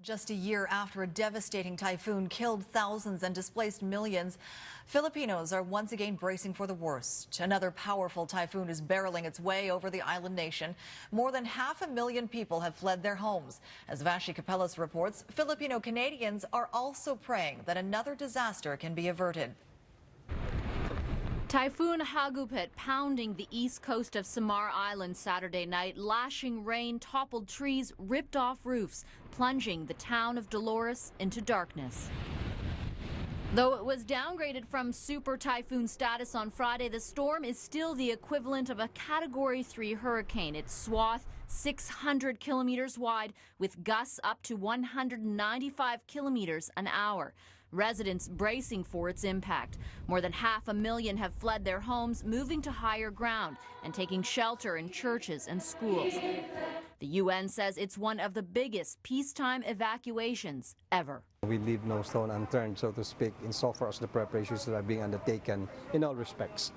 Just a year after a devastating typhoon killed thousands and displaced millions, Filipinos are once again bracing for the worst. Another powerful typhoon is barreling its way over the island nation. More than 500,000 people have fled their homes. As Vashi Capelas reports, Filipino Canadians are also praying that another disaster can be averted. Typhoon Hagupit pounding the east coast of Samar Island Saturday night. Lashing rain toppled trees, ripped off roofs, plunging the town of Dolores into darkness. Though it was downgraded from super typhoon status on Friday, the storm is still the equivalent of a Category 3 hurricane. Its swath 600 kilometers wide with gusts up to 195 kilometers an hour. Residents bracing for its impact. More than 500,000 have fled their homes, moving to higher ground and taking shelter in churches and schools. The UN says it's one of the biggest peacetime evacuations ever. We leave no stone unturned, so to speak, insofar as the preparations that are being undertaken in all respects.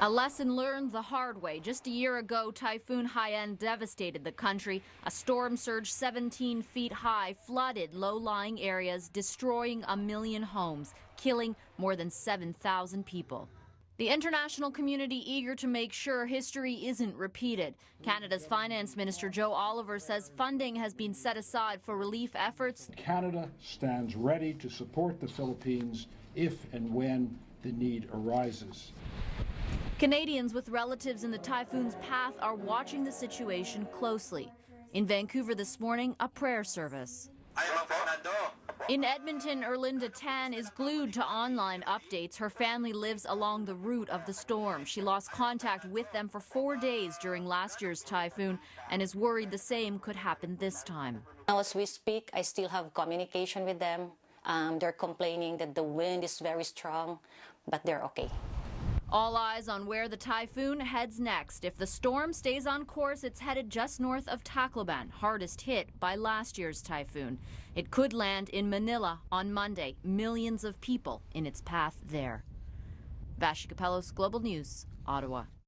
A lesson learned the hard way. Just a year ago, Typhoon Haiyan devastated the country. A storm surge 17 feet high flooded low-lying areas, destroying 1 million homes, killing more than 7,000 people. The international community eager to make sure history isn't repeated. Canada's Finance Minister Joe Oliver says funding has been set aside for relief efforts. Canada stands ready to support the Philippines if and when the need arises. Canadians with relatives in the typhoon's path are watching the situation closely. In Vancouver this morning, a prayer service. In Edmonton, Erlinda Tan is glued to online updates. Her family lives along the route of the storm. She lost contact with them for 4 days during last year's typhoon and is worried the same could happen this time. Now, as we speak, I still have communication with them. They're complaining that the wind is very strong, but they're okay. All eyes on where the typhoon heads next. If the storm stays on course, it's headed just north of Tacloban, hardest hit by last year's typhoon. It could land in Manila on Monday. Millions of people in its path there. Vashi Capelas, Global News, Ottawa.